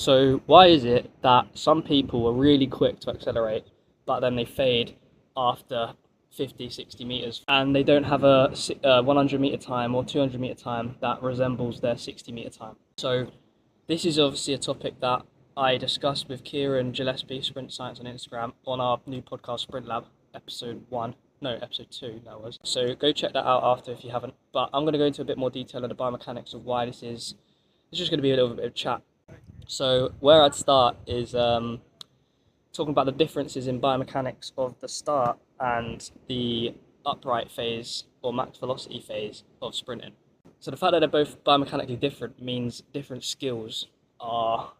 So why is it that some people are really quick to accelerate, but then they fade after 50, 60 meters, and they don't have a 100 meter time or 200 meter time that resembles their 60 meter time? So this is obviously a topic that I discussed with Kieran Gillespie, Sprint Science on Instagram, on our new podcast, Sprint Lab, episode 2, that was. So go check that out after if you haven't. But I'm going to go into a bit more detail of the biomechanics of why this is. It's just going to be a little bit of chat. So where I'd start is talking about the differences in biomechanics of the start and the upright phase or max velocity phase of sprinting. So the fact that they're both biomechanically different means different skills are,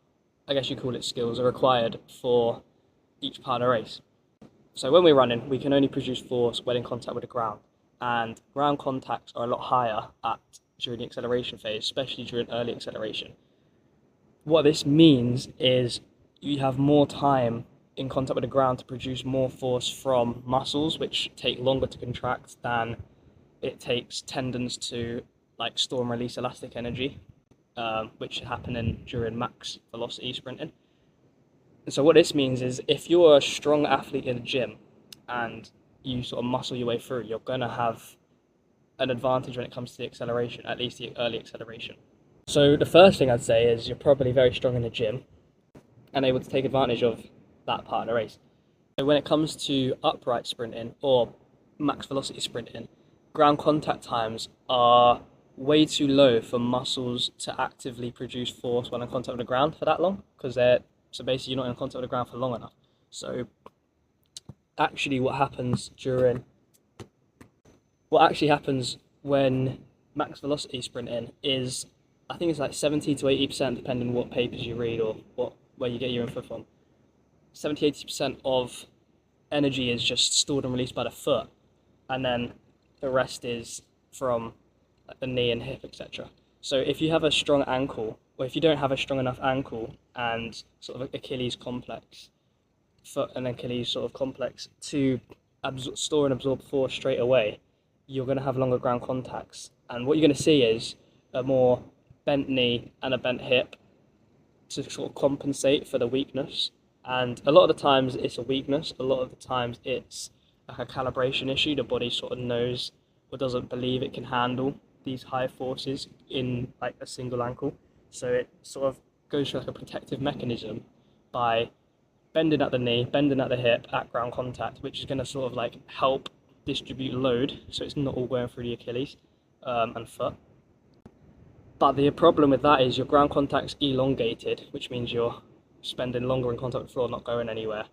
I guess you call it skills, are required for each part of the race. So when we're running, we can only produce force when in contact with the ground, and ground contacts are a lot higher during the acceleration phase, especially during early acceleration. What this means is you have more time in contact with the ground to produce more force from muscles, which take longer to contract than it takes tendons to store and release elastic energy, which happening during max velocity sprinting. And so what this means is if you're a strong athlete in the gym and you sort of muscle your way through, you're going to have an advantage when it comes to the acceleration, at least the early acceleration. So the first thing I'd say is you're probably very strong in the gym and able to take advantage of that part of the race. So when it comes to upright sprinting or max velocity sprinting, ground contact times are way too low for muscles to actively produce force when in contact with the ground for that long, because so basically you're not in contact with the ground for long enough. So actually what happens when max velocity sprinting is, I think it's like 70 to 80%, depending on what papers you read or where you get your info from. 70-80% of energy is just stored and released by the foot, and then the rest is from the knee and hip, etc. So if you have a strong ankle, or if you don't have a strong enough ankle and sort of Achilles complex, foot and Achilles sort of complex to store and absorb force straight away, you're going to have longer ground contacts. And what you're going to see is a more bent knee and a bent hip to sort of compensate for the weakness. And a lot of the times it's a weakness, a lot of the times it's like a calibration issue. The body sort of knows or doesn't believe it can handle these high forces in like a single ankle. So it sort of goes through like a protective mechanism by bending at the knee, bending at the hip at ground contact, which is going to sort of like help distribute load so it's not all going through the Achilles and foot. But the problem with that is your ground contact's elongated, which means you're spending longer in contact with the floor, not going anywhere.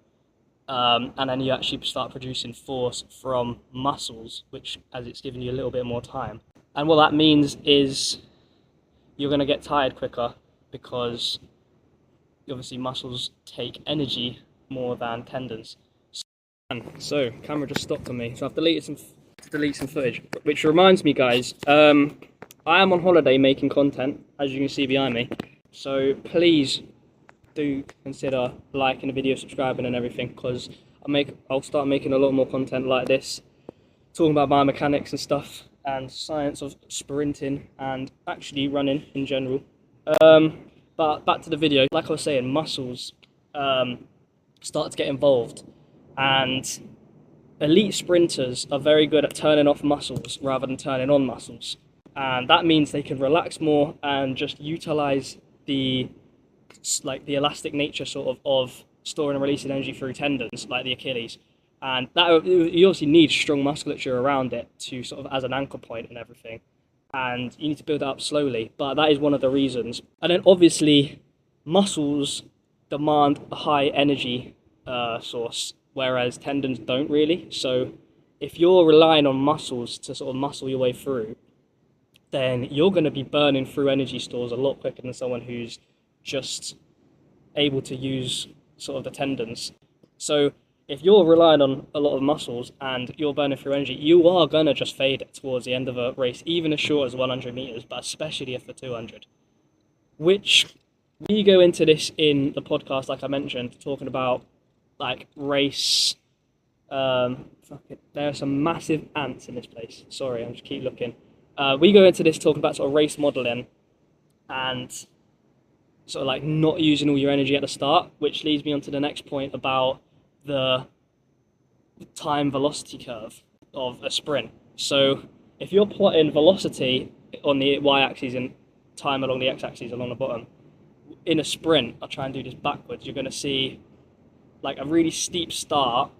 And then you actually start producing force from muscles, which as it's giving you a little bit more time. And what that means is you're going to get tired quicker because obviously muscles take energy more than tendons. So camera just stopped on me, so I've delete some footage, which reminds me, guys, I am on holiday making content, as you can see behind me, so please do consider liking the video, subscribing and everything, because I'll start making a lot more content like this, talking about biomechanics and stuff, and science of sprinting and actually running in general. But back to the video, like I was saying, muscles start to get involved, and elite sprinters are very good at turning off muscles rather than turning on muscles. And that means they can relax more and just utilize the elastic nature sort of storing and releasing energy through tendons, like the Achilles. And that you obviously need strong musculature around it to sort of as an anchor point and everything. And you need to build it up slowly, but that is one of the reasons. And then obviously muscles demand a high energy source, whereas tendons don't really. So if you're relying on muscles to sort of muscle your way through, then you're going to be burning through energy stores a lot quicker than someone who's just able to use sort of the tendons. So if you're relying on a lot of muscles and you're burning through energy, you are going to just fade towards the end of a race, even as short as 100 meters, but especially if for 200. Which we go into this in the podcast, like I mentioned, talking about like race. There are some massive ants in this place. Sorry, I'll just keep looking. We go into this talking about sort of race modeling and sort of like not using all your energy at the start, which leads me on to the next point about the time velocity curve of a sprint. So if you're plotting velocity on the y-axis and time along the x-axis along the bottom, in a sprint, I'll try and do this backwards, you're going to see like a really steep start,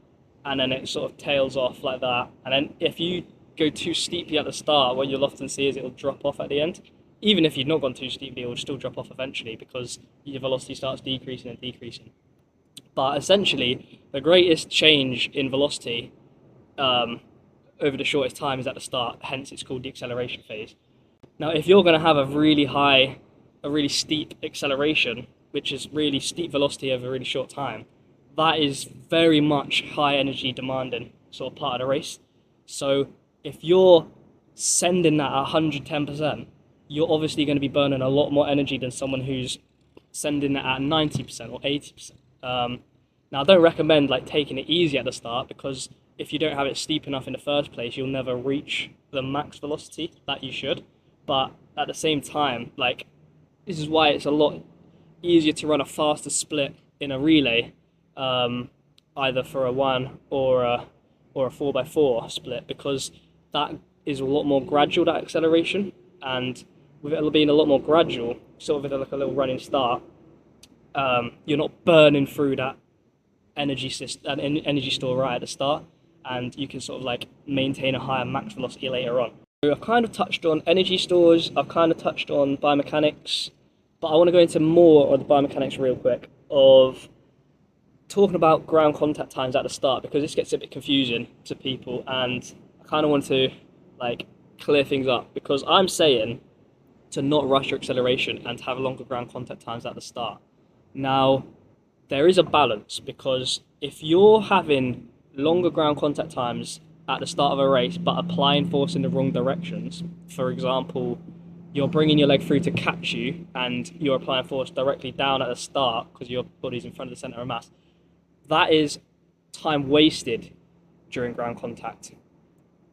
and then it sort of tails off like that. And then if you go too steeply at the start, what you'll often see is it'll drop off at the end. Even if you've not gone too steeply, it will still drop off eventually because your velocity starts decreasing and decreasing. But essentially, the greatest change in velocity over the shortest time is at the start, hence it's called the acceleration phase. Now, if you're going to have a really steep acceleration, which is really steep velocity over a really short time, that is very much high energy demanding sort of part of the race. So if you're sending that at 110%, you're obviously going to be burning a lot more energy than someone who's sending that at 90% or 80%. Now, I don't recommend like taking it easy at the start, because if you don't have it steep enough in the first place, you'll never reach the max velocity that you should. But at the same time, like, this is why it's a lot easier to run a faster split in a relay, either for a 1 or a 4x4 split, because that is a lot more gradual, that acceleration, and with it being a lot more gradual, sort of like a little running start, you're not burning through that energy store right at the start, and you can sort of like maintain a higher max velocity later on. So I've kind of touched on energy stores, I've kind of touched on biomechanics, but I want to go into more of the biomechanics real quick, of talking about ground contact times at the start, because this gets a bit confusing to people, and I kind of want to like clear things up, because I'm saying to not rush your acceleration and to have longer ground contact times at the start. Now, there is a balance, because if you're having longer ground contact times at the start of a race but applying force in the wrong directions, for example, you're bringing your leg through to catch you and you're applying force directly down at the start because your body's in front of the center of mass, that is time wasted during ground contact.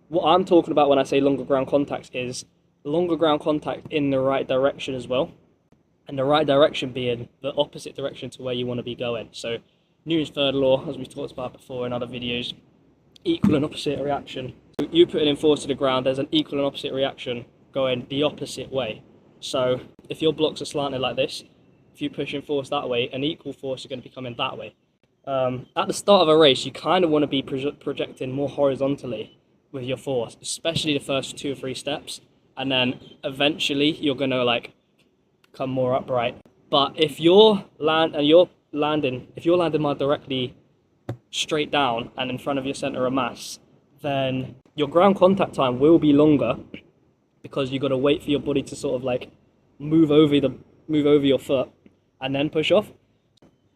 What I'm talking about when I say longer ground contacts is longer ground contact in the right direction as well, and the right direction being the opposite direction to where you want to be going. So Newton's third law, as we've talked about before in other videos, equal and opposite reaction. So you putting in force to the ground, there's an equal and opposite reaction going the opposite way. So if your blocks are slanted like this, if you push in force that way, an equal force is going to be coming that way. At the start of a race, you kind of want to be projecting more horizontally with your force, especially the first 2 or 3 steps, and then eventually you're going to like come more upright. But if you're landing more directly straight down and in front of your center of mass, then your ground contact time will be longer, because you've got to wait for your body to sort of like move over your foot and then push off.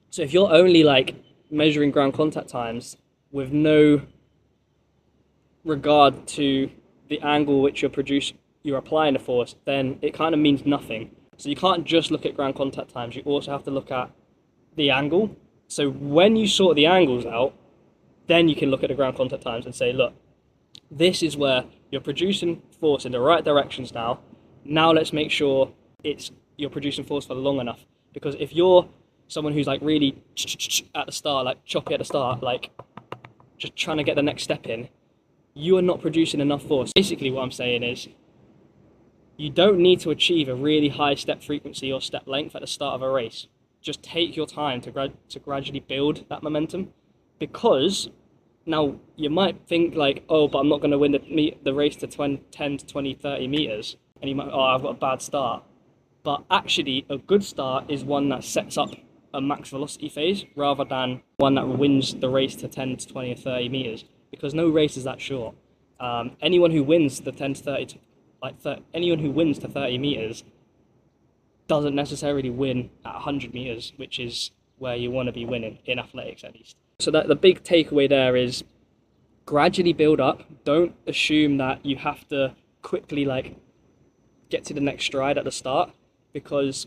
So if you're only like measuring ground contact times with no regard to the angle which you're applying the force, then it kind of means nothing. So you can't just look at ground contact times, you also have to look at the angle. So when you sort the angles out, then you can look at the ground contact times and say, look, this is where you're producing force in the right directions now. Now let's make sure you're producing force for long enough. Because if you're someone who's like really at the start, like choppy at the start, like just trying to get the next step in, you are not producing enough force. Basically what I'm saying is, you don't need to achieve a really high step frequency or step length at the start of a race. Just take your time to gradually build that momentum, because now you might think like, oh, but I'm not going to win the race to 10 to 20, 30 meters, and you might, oh, I've got a bad start. But actually, a good start is one that sets up a max velocity phase rather than one that wins the race to 10 to 20 or 30 meters, because no race is that short. Anyone who wins the 10 to 30, anyone who wins to 30 meters doesn't necessarily win at 100 meters, which is where you want to be winning in athletics at least. So that the big takeaway there is gradually build up. Don't assume that you have to quickly like get to the next stride at the start, because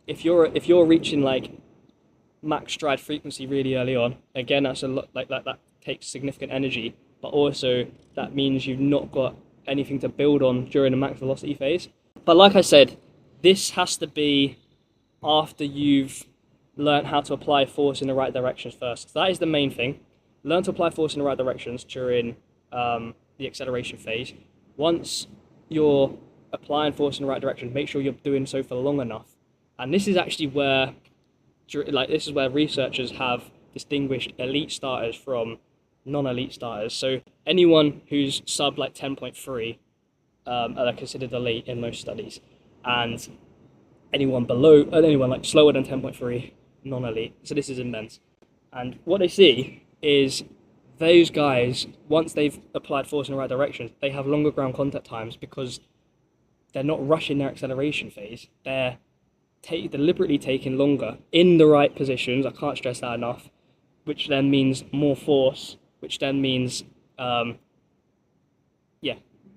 if you're reaching like max stride frequency really early on, again, that's a lot like that takes significant energy, but also that means you've not got anything to build on during the max velocity phase. But like I said, this has to be after you've learned how to apply force in the right directions first. So that is the main thing. Learn to apply force in the right directions during the acceleration phase. Once you're applying force in the right direction, make sure you're doing so for long enough. And this is actually where, this is where researchers have distinguished elite starters from non-elite starters. So anyone who's sub 10.3 are considered elite in most studies, and anyone slower than 10.3 non-elite. So this is immense. And what they see is those guys, once they've applied force in the right direction, they have longer ground contact times because they're not rushing their acceleration phase. They're deliberately taking longer in the right positions. I can't stress that enough. Which then means more force, which then means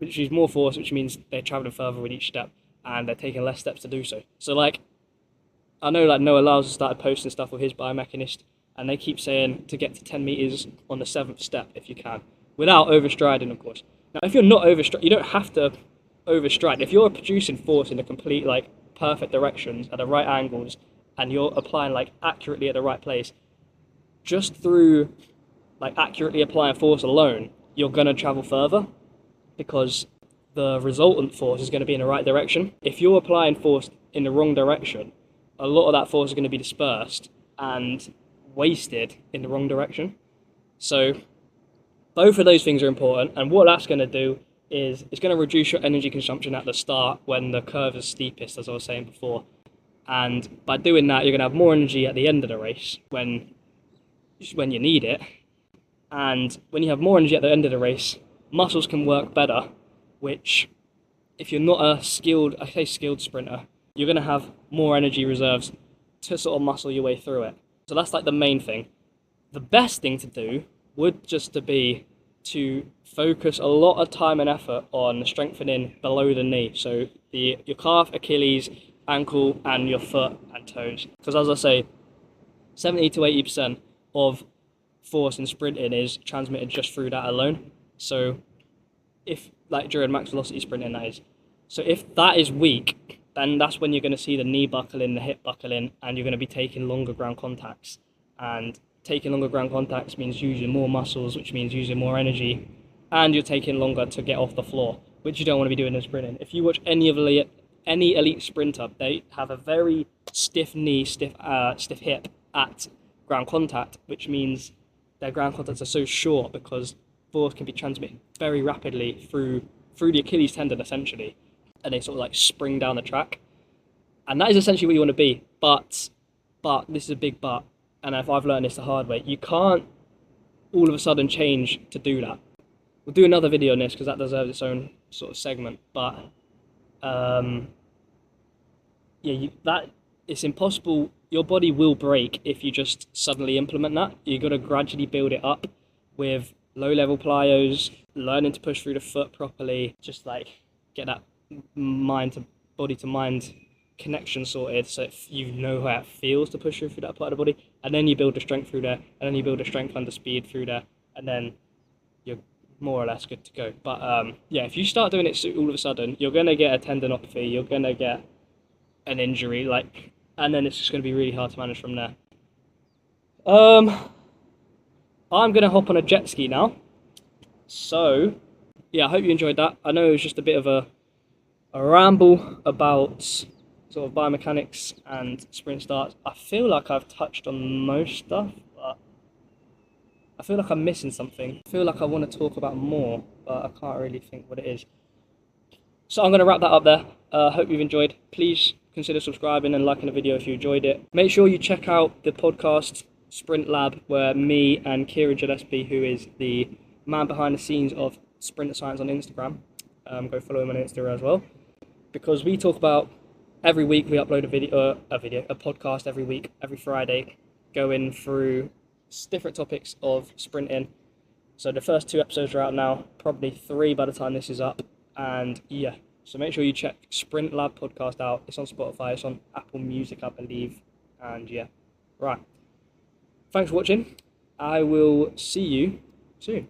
which means they're traveling further with each step, and they're taking less steps to do so. So I know Noah Lyles has started posting stuff with his biomechanist, and they keep saying to get to 10 meters on the 7th step if you can, without overstriding, of course. Now, if you're not overstriding, you don't have to overstride. If you're producing force in the complete perfect directions at the right angles, and you're applying accurately at the right place, just through accurately applying force alone, you're gonna travel further, because the resultant force is going to be in the right direction. If you're applying force in the wrong direction, a lot of that force is going to be dispersed and wasted in the wrong direction. So both of those things are important, and what that's going to do is it's going to reduce your energy consumption at the start when the curve is steepest, as I was saying before. And by doing that, you're going to have more energy at the end of the race when you need it. And when you have more energy at the end of the race, muscles can work better, which, if you're not a skilled sprinter, you're going to have more energy reserves to sort of muscle your way through it. So that's the main thing. The best thing to do would just to be to focus a lot of time and effort on strengthening below the knee. So your calf, Achilles, ankle, and your foot and toes. Because as I say, 70 to 80% of force in sprinting is transmitted just through that alone. So if during max velocity sprinting, that is. So if that is weak, then that's when you're going to see the knee buckling, the hip buckling, and you're going to be taking longer ground contacts. And taking longer ground contacts means using more muscles, which means using more energy, and you're taking longer to get off the floor, which you don't want to be doing in sprinting. If you watch any elite sprinter, they have a very stiff knee, stiff hip at ground contact, which means their ground contacts are so short because force can be transmitted very rapidly through the Achilles tendon, essentially, and they sort of spring down the track. And that is essentially what you want to be. But this is a big but, and if I've learned this the hard way, you can't all of a sudden change to do that. We'll do another video on this because that deserves its own sort of segment. But it's impossible. Your body will break if you just suddenly implement that. You've got to gradually build it up with low-level plyos, learning to push through the foot properly, just get that body-to-mind connection sorted, so you know how it feels to push through that part of the body, and then you build the strength through there, and then you build the strength under speed through there, and then you're more or less good to go. But if you start doing it all of a sudden, you're going to get a tendinopathy, you're going to get an injury, and then it's just going to be really hard to manage from there. I'm going to hop on a jet ski now. So, yeah, I hope you enjoyed that. I know it was just a bit of a ramble about sort of biomechanics and sprint starts. I feel like I've touched on most stuff, but I feel like I'm missing something. I feel like I want to talk about more, but I can't really think what it is. So I'm going to wrap that up there. Hope you've enjoyed. Please consider subscribing and liking the video if you enjoyed it. Make sure you check out the podcast Sprint Lab, where me and Kieran Gillespie, who is the man behind the scenes of Sprint Science on Instagram, go follow him on Instagram as well, because we talk about, every week we upload a podcast every week, every Friday, going through different topics of sprinting. So the first 2 episodes are out now, probably 3 by the time this is up, and yeah, so make sure you check Sprint Lab podcast out. It's on Spotify, it's on Apple Music, I believe, and yeah, right. Thanks for watching. I will see you soon.